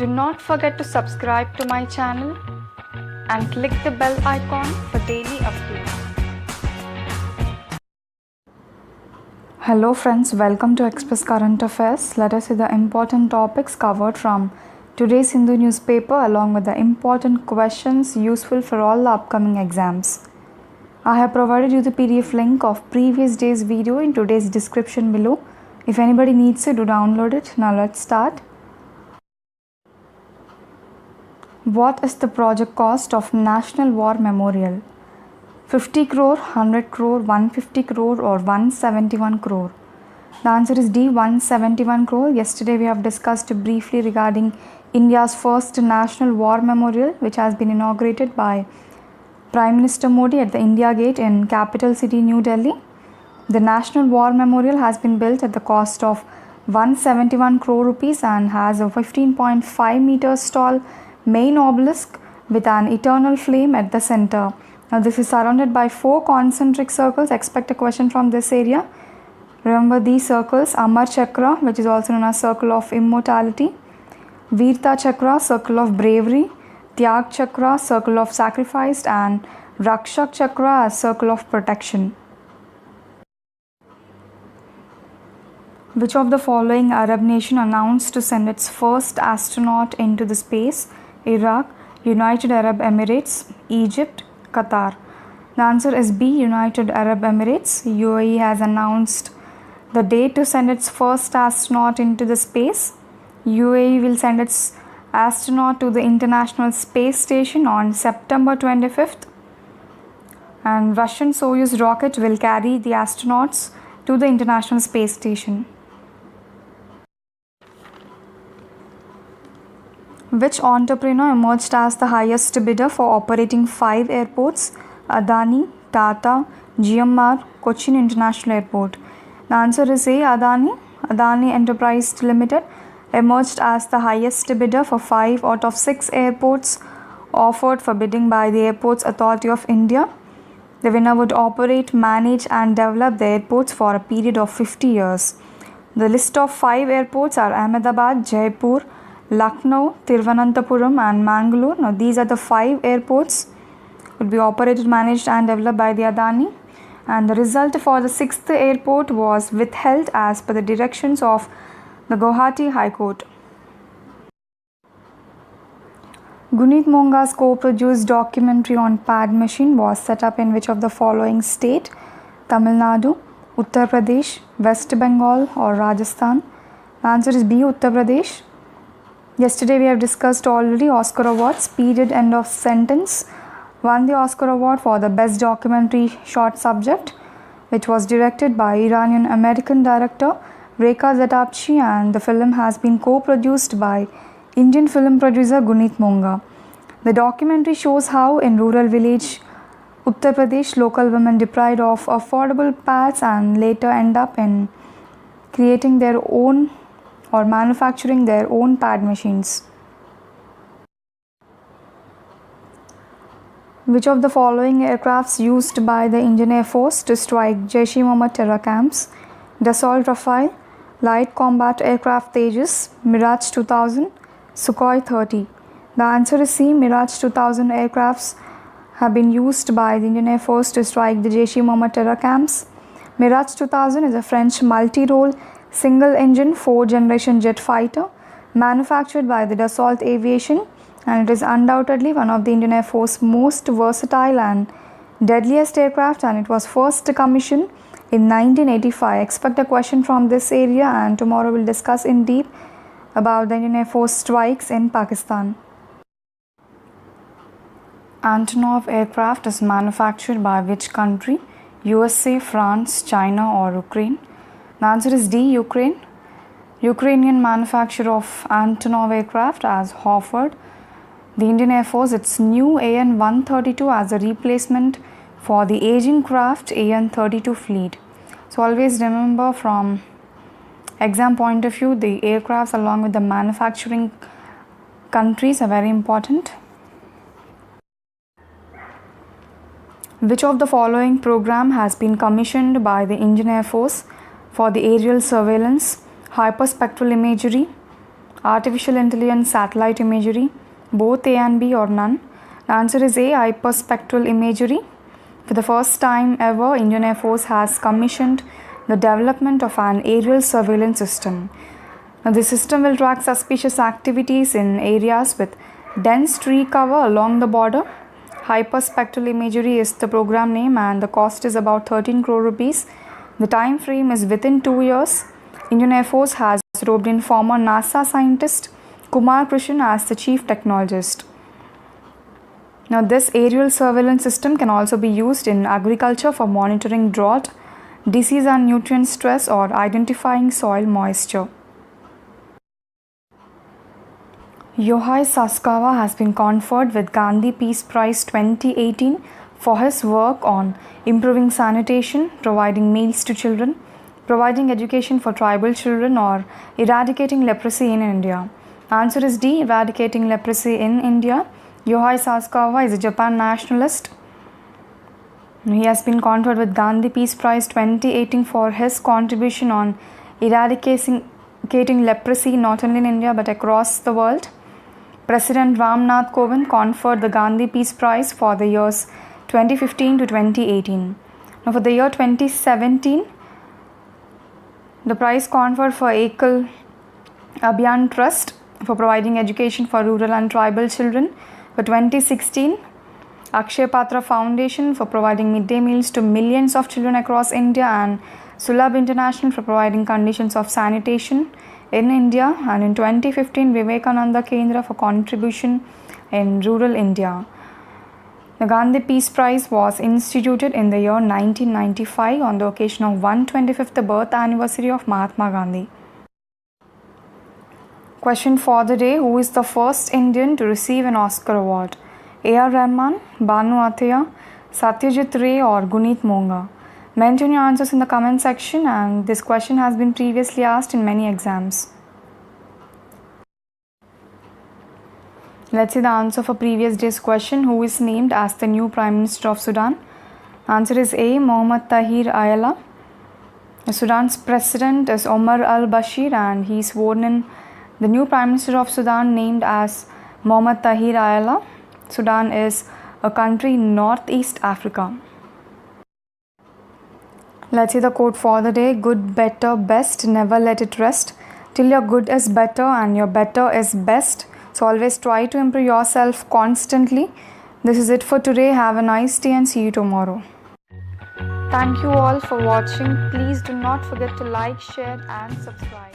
Do not forget to subscribe to my channel and click the bell icon for daily updates. Hello friends, welcome to Express Current Affairs. Let us see the important topics covered from today's Hindu newspaper along with the important questions useful for all the upcoming exams. I have provided you the PDF link of previous day's video in today's description below. If anybody needs it, do download it. Now let's start. What is the project cost of National War Memorial? 50 crore, 100 crore, 150 crore or 171 crore? The answer is D, 171 crore. Yesterday we have discussed briefly regarding India's first National War Memorial, which has been inaugurated by Prime Minister Modi at the India Gate in capital city New Delhi. The National War Memorial has been built at the cost of 171 crore rupees and has a 15.5 meters tall main obelisk with an eternal flame at the center. Now this is surrounded by 4 concentric circles. Expect a question from this area. Remember these circles: Amar Chakra, which is also known as Circle of Immortality; Veerta Chakra, Circle of Bravery; Tyag Chakra, Circle of Sacrifice; and Rakshak Chakra as Circle of Protection. Which of the following Arab nation announced to send its first astronaut into the space? Iraq, United Arab Emirates, Egypt, Qatar. The answer is B, United Arab Emirates. UAE has announced the date to send its first astronaut into the space. UAE will send its astronaut to the International Space Station on September 25th. And Russian Soyuz rocket will carry the astronauts to the International Space Station. Which entrepreneur emerged as the highest bidder for operating 5 airports? Adani, Tata, GMR, Cochin International Airport. The answer is A, Adani. Adani Enterprise Limited emerged as the highest bidder for 5 out of 6 airports offered for bidding by the Airports Authority of India. The winner would operate, manage and develop the airports for a period of 50 years. The list of 5 airports are Ahmedabad, Jaipur, Lucknow, Thiruvananthapuram and Mangalore. Now these are the 5 airports would be operated, managed and developed by the Adani, and the result for the 6th airport was withheld as per the directions of the Guwahati High Court. Gunnet Monga's co-produced documentary on Padma Machine was set up in which of the following state? Tamilnadu, Uttar Pradesh, West Bengal or Rajasthan? The answer is B, Uttar Pradesh. Yesterday we have discussed already Oscar Awards. Period End of Sentence won the Oscar Award for the Best Documentary Short Subject, which was directed by Iranian-American director Rekha Zatabchi, and the film has been co-produced by Indian film producer Gunnet Monga. The documentary shows how in rural village Uttar Pradesh local women deprived of affordable pads and later end up in creating their own or manufacturing their own pad machines. Which of the following aircrafts used by the Indian Air Force to strike Jaish-e-Mohammed terror camps? Dassault Rafale, Light Combat Aircraft Tejas, Mirage 2000, Sukhoi 30. The answer is C, Mirage 2000 aircrafts have been used by the Indian Air Force to strike the Jaish-e-Mohammed terror camps. Mirage 2000 is a French multi-role single-engine 4th-generation jet fighter manufactured by the Dassault Aviation, and it is undoubtedly one of the Indian Air Force's most versatile and deadliest aircraft, and it was first commissioned in 1985. Expect a question from this area, and tomorrow we'll discuss in deep about the Indian Air Force strikes in Pakistan. Antonov aircraft is manufactured by which country? USA, France, China or Ukraine? The answer is D, Ukraine. Ukrainian manufacturer of Antonov aircraft has offered the Indian Air Force its new AN-132 as a replacement for the aging craft AN-32 fleet. So always remember, from exam point of view, the aircrafts along with the manufacturing countries are very important. Which of the following program has been commissioned by the Indian Air Force for the aerial surveillance, hyperspectral imagery, Artificial intelligence, satellite imagery, both A and B or none? The answer is A, hyperspectral imagery. For the first time ever, Indian Air Force has commissioned the development of an aerial surveillance system. Now, this system will track suspicious activities in areas with dense tree cover along the border. Hyperspectral imagery is the program name and the cost is about 13 crore rupees. The time frame is within 2 years. Indian Air Force has roped in former NASA scientist Kumar Krishan as the chief technologist. Now, this aerial surveillance system can also be used in agriculture for monitoring drought, disease and nutrient stress, or identifying soil moisture. Yohei Sasakawa has been conferred with Gandhi Peace Prize 2018 for his work on improving sanitation, providing meals to children, providing education for tribal children, or eradicating leprosy in India. Answer is D, eradicating leprosy in India. Yohei Sasakawa is a Japan nationalist. He has been conferred with Gandhi Peace Prize 2018 for his contribution on eradicating leprosy not only in India but across the world. President Ram Nath Kovind conferred the Gandhi Peace Prize for the years 2015 to 2018. Now, for the year 2017, the prize conferred for Ekal Abhiyan Trust for providing education for rural and tribal children. For 2016, Akshay Patra Foundation for providing midday meals to millions of children across India, and Sulabh International for providing conditions of sanitation in India. And in 2015, Vivekananda Kendra for contribution in rural India. The Gandhi Peace Prize was instituted in the year 1995 on the occasion of 125th birth anniversary of Mahatma Gandhi. Question for the day: who is the first Indian to receive an Oscar award? A.R. Rahman, Banu Athia, Satyajit Ray, or Gunnet Monga? Mention your answers in the comment section, and this question has been previously asked in many exams. Let's see the answer for previous day's question. Who is named as the new Prime Minister of Sudan? Answer is A, Mohammad Tahir Ayala. Sudan's president is Omar al-Bashir and he is sworn in. The new Prime Minister of Sudan named as Mohammad Tahir Ayala. Sudan is a country in Northeast Africa. Let's see the quote for the day. Good, better, best, never let it rest. Till your good is better and your better is best. So always try to improve yourself constantly. This is it for today. Have a nice day and see you tomorrow. Thank you all for watching. Please do not forget to like, share and subscribe.